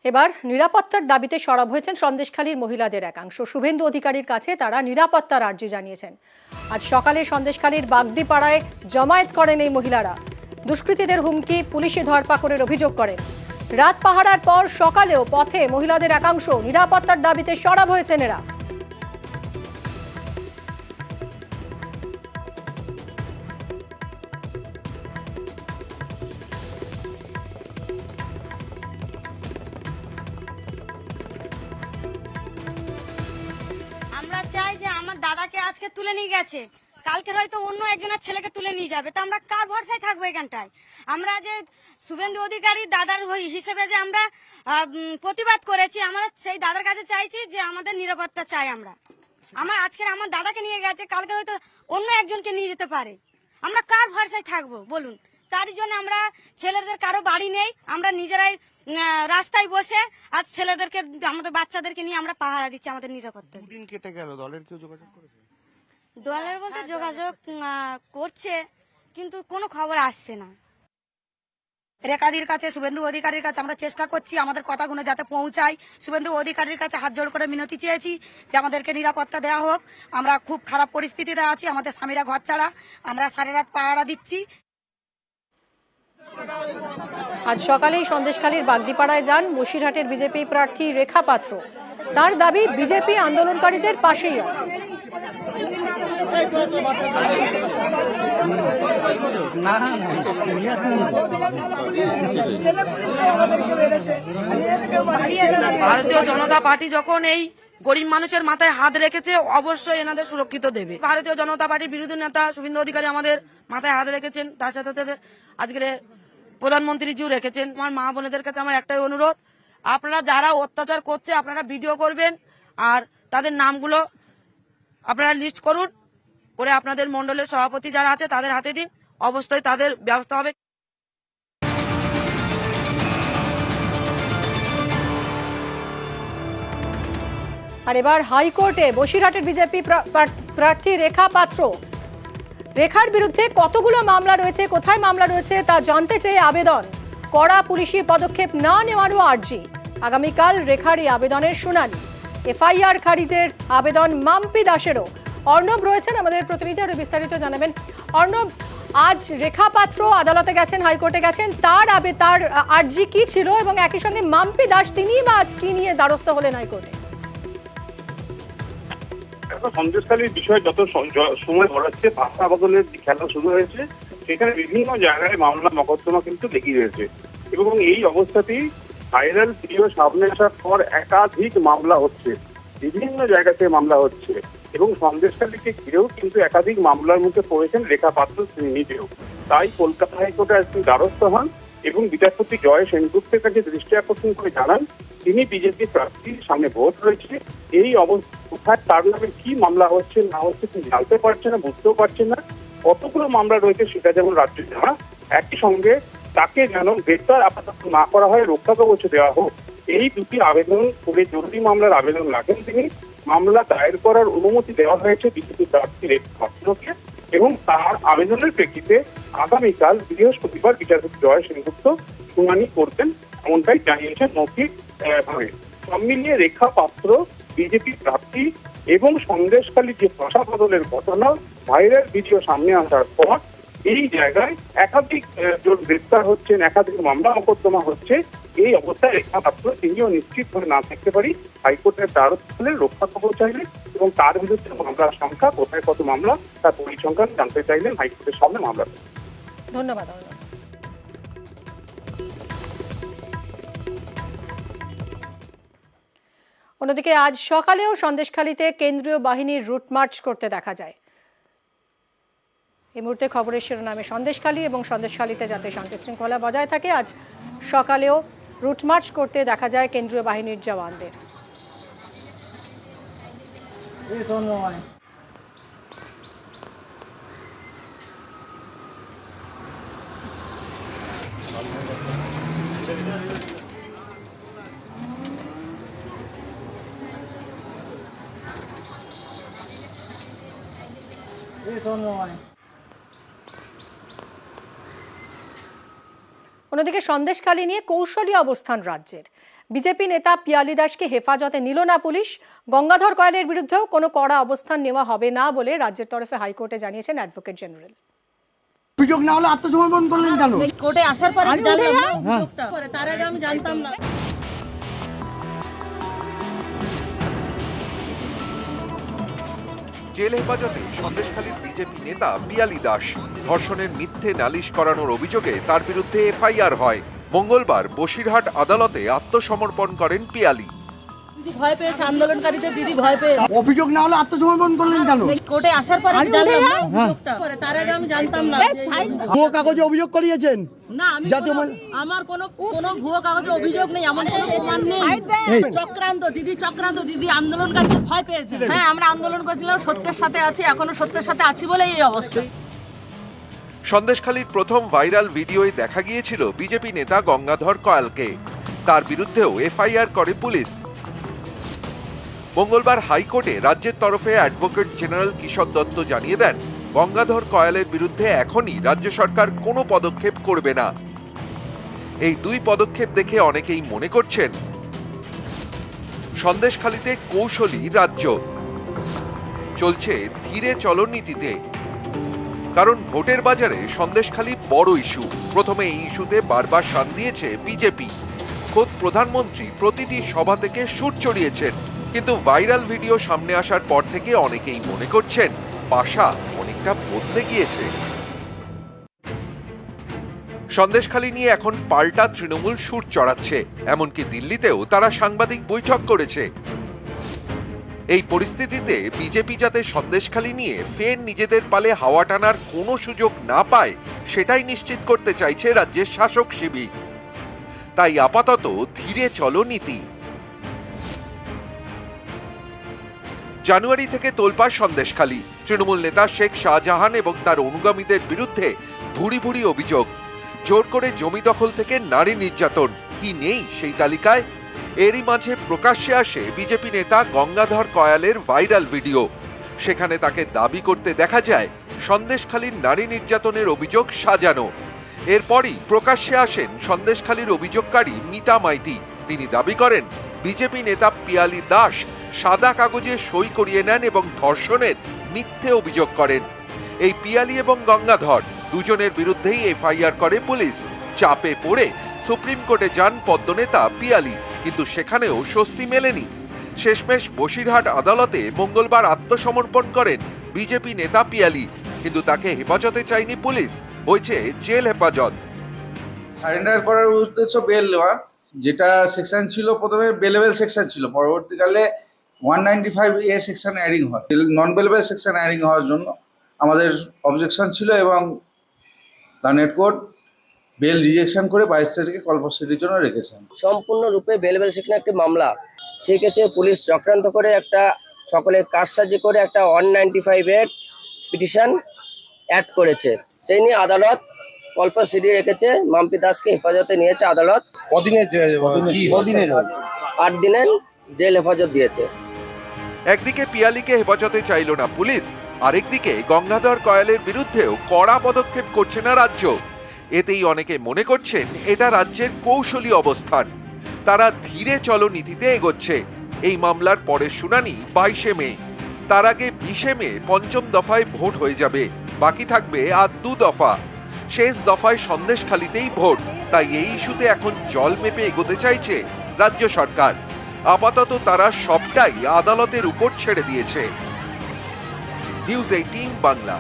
এবার নিরাপত্তার দাবিতে সরব হয়েছেন সন্দেশখালীর মহিলাদের একাংশ। শুভেন্দু অধিকারীর কাছে তারা নিরাপত্তার আর্জি জানিয়েছেন। আজ সকালে সন্দেশখালীর বাগদিপাড়ায় জমায়েত করেন এই মহিলারা। দুষ্কৃতীদের হুমকি, পুলিশে ধরপাকড়ের অভিযোগ করেন। রাত পাহারার পর সকালেও পথে মহিলাদের একাংশ নিরাপত্তার দাবিতে সরব হয়েছেন এরা। আমরা চাই যে আমার দাদাকে আজকে তুলে নিয়ে গেছে, কালকে হয়তো অন্য একজনের ছেলেকে তুলে নিয়ে যাবে, তো আমরা কার ভরসায় থাকবো এখানটায়? আমরা যে শুভেন্দু অধিকারী দাদার হিসেবে যে আমরা প্রতিবাদ করেছি, আমরা সেই দাদার কাছে চাইছি যে আমাদের নিরাপত্তা চাই। আমার দাদাকে নিয়ে গেছে, কালকে হয়তো অন্য একজনকে নিয়ে যেতে পারে, আমরা কার ভরসায় থাকবো বলুন? তারই জন্য আমরা ছেলেদের কারো বাড়ি নেই, আমরা নিজেরাই রাস্তায় বসে আজ ছেলেদেরকে, আমাদের বাচ্চাদেরকে নিয়ে আমরা পাহারা দিচ্ছি আমাদের নিরাপত্তা। দিন কেটে গেল, দলের কেউ যোগাযোগ করেছে? দলের বলতে যোগাযোগ করছে, কিন্তু কোনো খবর আসছে না। রেখাদির কাছে, শুভেন্দু অধিকারীর কাছে আমরা চেষ্টা করছি আমাদের কথাগুলো যাতে পৌঁছায়। শুভেন্দু অধিকারীর কাছে হাত জোড় করে মিনতি চেয়েছি যে আমাদেরকে নিরাপত্তা দেওয়া হোক। আমরা খুব খারাপ পরিস্থিতিতে আছি, আমাদের স্বামীরা ঘর ছাড়া, আমরা সারা রাত পাহারা দিচ্ছি। আজ সকালেই সন্দেশখালীর বাগদিপাড়ায় যান বসিরহাটের বিজেপি প্রার্থী রেখা পাত্র। তার দাবি বিজেপি আন্দোলনকারীদের পাশেই আছে। ভারতীয় জনতা পার্টি যখন এই গরিব মানুষের মাথায় হাত রেখেছে, অবশ্যই এনাদের সুরক্ষিত দেবে। ভারতীয় জনতা পার্টির বিরোধী নেতা শুভেন্দু অধিকারী আমাদের মাথায় হাত রেখেছেন, তার সাথে সাথে আজকে প্রধানমন্ত্রীজিও রেখেছেন। আমার মা বোনেদের কাছে আমার একটাই অনুরোধ, আপনারা যারা অত্যাচার করছে আপনারা ভিডিও করবেন আর তাদের নামগুলো আপনারা লিস্ট করুন, করে আপনাদের মন্ডলের সভাপতি যারা আছে তাদের হাতে দিন, অবশ্যই তাদের ব্যবস্থা হবে। আর এবার হাইকোর্টে বসিরহাটের বিজেপি প্রার্থী রেখা পাত্র। রেখার বিরুদ্ধে কতগুলো মামলা রয়েছে, কোথায় মামলা রয়েছে তা জানতে চেয়ে আবেদন। কড়া পুলিশি পদক্ষেপ না নেওয়ারও আর্জি। আগামীকাল রেখার এই আবেদনের শুনানি। এফআইআর খারিজের আবেদন মাম্পি দাসেরও। অর্ণব রয়েছেন আমাদের প্রতিনিধি, আরো বিস্তারিত জানাবেন। অর্ণব, আজ রেখা পাত্র আদালতে গেছেন, হাইকোর্টে গেছেন, তার আর্জি কি ছিল এবং একই সঙ্গে মাম্পি দাস তিনি বা আজ কি নিয়ে দ্বারস্থ হলেন হাইকোর্টে? সন্দেশখালীর বিষয় যত সময় গড়াচ্ছে, ভাষা বদলের খেলা শুরু হয়েছে, সেখানে বিভিন্ন জায়গায় মামলা মকদ্দমা কিন্তু লেগে রয়েছে এবং এই অবস্থাতেই ভাইরাল ভিডিও সামনে আসার পর একাধিক মামলা হচ্ছে, বিভিন্ন জায়গাতে মামলা হচ্ছে এবং সন্দেশখালীকে ঘিরেও কিন্তু একাধিক মামলার মধ্যে পড়েছেন রেখা পাত্র তিনি নিজেও। তাই কলকাতা হাইকোর্টে আজকে দ্বারস্থ হন এবং বিচারপতি জয় সেনগুপ্তের কাছে দৃষ্টি আকর্ষণ করে জানান তিনি বিজেপি প্রার্থীর সামনে ভোট রয়েছে, এই অবস্থায় তার নামে কি মামলা হচ্ছে না হচ্ছে তিনি জানতে পারছেন না, বুঝতেও পারছেন না। কতগুলো মামলা রয়েছে সেটা যেমন রাজ্য জানা, একই সঙ্গে তাকে যেন গ্রেপ্তার আপাতত না করা হয়, রক্ষা কবচ দেওয়া হোক, এই দুটি আবেদন করে জরুরি মামলার আবেদন রাখেন তিনি। মামলা দায়ের করার অনুমতি দেওয়া হয়েছে বিজেপি প্রার্থী রেখা পাত্রকে এবং তার আবেদনের প্রেক্ষিতে আগামীকাল বৃহস্পতিবার বিচারপতি জয় সেনগুপ্ত শুনানি করতেন, এমনটাই জানিয়েছেন মৌখিকভাবে। সব মিলিয়ে রেখা পাত্র, বিজেপি প্রার্থী এবং সন্দেশখালী যে ভাষা বদলের ঘটনা ভাইরাল ভিডিও সামনে আসার পর এই জায়গায় একাধিক জন গ্রেপ্তার হচ্ছেন, একাধিক মামলা মকদ্দমা হচ্ছে। এই অবস্থায় রেখা পাত্র তিনিও নিশ্চিত হয়ে না থাকতে পারি হাইকোর্টের দ্বারস্থ হলে, রক্ষা কবচ চাইলেন এবং তার বিরুদ্ধে মামলার সংখ্যা, কোথায় কত মামলা তার পরিসংখ্যান জানতে চাইলেন হাইকোর্টের সামনে মামলা। ধন্যবাদ। অন্যদিকে আজ সকালেও সন্দেশখালীতে কেন্দ্রীয় বাহিনীর রুট মার্চ করতে দেখা যায়। এই মুহূর্তে খবরের শিরোনামে সন্দেশখালী এবং সন্দেশখালীতে যাতে শান্তি শৃঙ্খলা বজায় থাকে, আজ সকালেও রুট মার্চ করতে দেখা যায় কেন্দ্রীয় বাহিনীর জওয়ানদের। অন্যদিকে সন্দেশখালী নিয়ে কৌশলী অবস্থান রাজ্যের। বিজেপি নেতা পিয়ালি দাসকে হেফাজতে নিল না পুলিশ। গঙ্গাধর কয়ালের বিরুদ্ধেও কোনো কড়া অবস্থান নেওয়া হবে না বলে রাজ্যের তরফে হাইকোর্টে জানিয়েছেন অ্যাডভোকেট জেনারেল। অভিযোগ না হলে আত্মসমর্পণ করলেন কেন? কোর্টে আসার পরে তার আগে আমি জানতাম না। জেল হেফাজতে সন্দেশখালীর বিজেপি নেতা পিয়ালি দাস। ধর্ষণের মিথ্যে নালিশ করানোর অভিযোগে তার বিরুদ্ধে এফআইআর হয়। মঙ্গলবার বসিরহাট আদালতে আত্মসমর্পণ করেন পিয়ালি। দিদি ভয় পেয়েছে, আন্দোলনকারীদের দিদি ভয় পেয়ে অভিযোগ না হলে আত্মসমর্পণ করলেন কেন? কোর্টে আসার পরে তার আগে আমি জানতাম না। ভুয়ো কাগজে অভিযোগ করিয়েছেন? না, আমি আমার কোনো ভুয়ো কাগজে অভিযোগ নেই, এমন কোনো প্রমাণ নেই। চক্রান্ত দিদি আন্দোলনকারীদের ভয় পেয়েছে। হ্যাঁ, আমরা আন্দোলন করেছিলাম, সত্যের সাথে আছি, এখনো সত্যের সাথে আছি বলে এই অবস্থা। সন্দেশখালীর প্রথম ভাইরাল ভিডিওয় দেখা গিয়েছিল বিজেপি নেতা গঙ্গাধর কয়ালকে। তার বিরুদ্ধেও এফআইআর করে পুলিশ। মঙ্গলবার হাইকোর্টে রাজ্যের তরফে অ্যাডভোকেট জেনারেল কিশোর দত্ত জানিয়ে দেন, গঙ্গাধর কয়ালের বিরুদ্ধে এখনই রাজ্য সরকার কোনো পদক্ষেপ করবে না। এই দুই পদক্ষেপ দেখে অনেকেই মনে করছেন সন্দেশখালীতে কৌশলী রাজ্য চলছে ধীরে চলো নীতিতে। কারণ ভোটের বাজারে সন্দেশখালী বড় ইস্যু। প্রথমে এই ইস্যুতে বারবার শান দিয়েছে বিজেপি। খোদ প্রধানমন্ত্রী প্রতিটি সভা থেকে সুর চড়িয়েছেন। কিন্তু ভাইরাল ভিডিও সামনে আসার পর থেকে অনেকেই মনে করছেন পাশা অনেকটা বদলে গিয়েছে। সন্দেশখালী নিয়ে এখন পাল্টা তৃণমূল সুর চড়াচ্ছে। এমনকি দিল্লিতেও তারা সাংবাদিক বৈঠক করেছে। এই পরিস্থিতিতে বিজেপি যাতে সন্দেশখালী নিয়ে ফের নিজেদের পালে হাওয়া টানার কোনো সুযোগ না পায় সেটাই নিশ্চিত করতে চাইছে রাজ্যের শাসক শিবির। তাই আপাতত ধীরে চলো নীতি। জানুয়ারি থেকে তোলপাড় সন্দেশখালী। তৃণমূল নেতা শেখ শাহজাহান এবং তার অনুগামীদের বিরুদ্ধে ভুরি ভুরি অভিযোগ। জোর করে জমি দখল থেকে নারী নির্যাতন, কি নেই সেই তালিকায়? এরই মাঝে প্রকাশ্যে আসে বিজেপি নেতা গঙ্গাধর কয়ালের ভাইরাল ভিডিও। সেখানে তাকে দাবি করতে দেখা যায় সন্দেশখালীর নারী নির্যাতনের অভিযোগ সাজানো। এরপরই প্রকাশ্যে আসেন সন্দেশখালীর অভিযোগকারী মিতা মাইতি। তিনি দাবি করেন বিজেপি নেতা পিয়ালি দাস সাদা কাগজে সই করিয়ে নেন এবং ধর্ষণের মিথ্যে অভিযোগ করেন। এই পিয়ালি এবং গঙ্গাধর দুজনের বিরুদ্ধেই এফআইআর করে পুলিশ। চাপে পড়ে সুপ্রিম কোর্টে যান পদ্মনেতা পিয়ালি, কিন্তু সেখানেও স্বস্তি মেলেনি। শেষমেশ বসিরহাট আদালতে মঙ্গলবার আত্মসমর্পণ করেন বিজেপি নেতা পিয়ালি, কিন্তু তাকে হেফাজতে চায়নি পুলিশ, হয়েছে জেল হেফাজত। সারেন্ডার করার উদ্দেশ্য বেল নেওয়া, যেটা সেকশন ছিল প্রথমে বেলেবেল সেকশন ছিল, পরবর্তীকালে 195A সেকশন অ্যাডিং হয়। নন বেলেবেল সেকশন অ্যাডিং হওয়ার জন্য আমাদের অবজেকশন ছিল এবং লানেট কোর্ট বেল রিজেকশন করে 22 তারিখে কল প্রসিডির জন্য রেখেছেন। সম্পূর্ণরূপে বেলেবেল সেকশন একটি মামলা। সেই ক্ষেত্রে পুলিশ চক্রান্ত করে একটা সকলের কারসাজি করে একটা 195A পিটিশন অ্যাড করেছে। সেই নিয়ে আদালত কল প্রসিডি রেখেছে। মাম্পি দাসকে হেফাজতে নিয়েছে আদালত। 8 দিনের জেল হেফাজত দিয়েছে। একদিকে পিয়ালিকে হেফাজতে চাইল না পুলিশ, আরেকদিকে গঙ্গাধর কয়ালের বিরুদ্ধেও কড়া পদক্ষেপ করছে না রাজ্য। এতেই অনেকে মনে করছেন এটা রাজ্যের কৌশলী অবস্থান। তারা ধীরে চলো নীতিতে এগোচ্ছে। এই মামলার পরের শুনানি 22 মে। তার আগে 20 মে পঞ্চম দফায় ভোট হয়ে যাবে। বাকি থাকবে আর 2 দফা। শেষ দফায় সন্দেশখালীতেই ভোট। তাই এই ইস্যুতে এখন জল মেপে এগোতে চাইছে রাজ্য সরকার। আপাতত তারা সবটাই আদালতের উপর ছেড়ে দিয়েছে। নিউজ 18 বাংলা।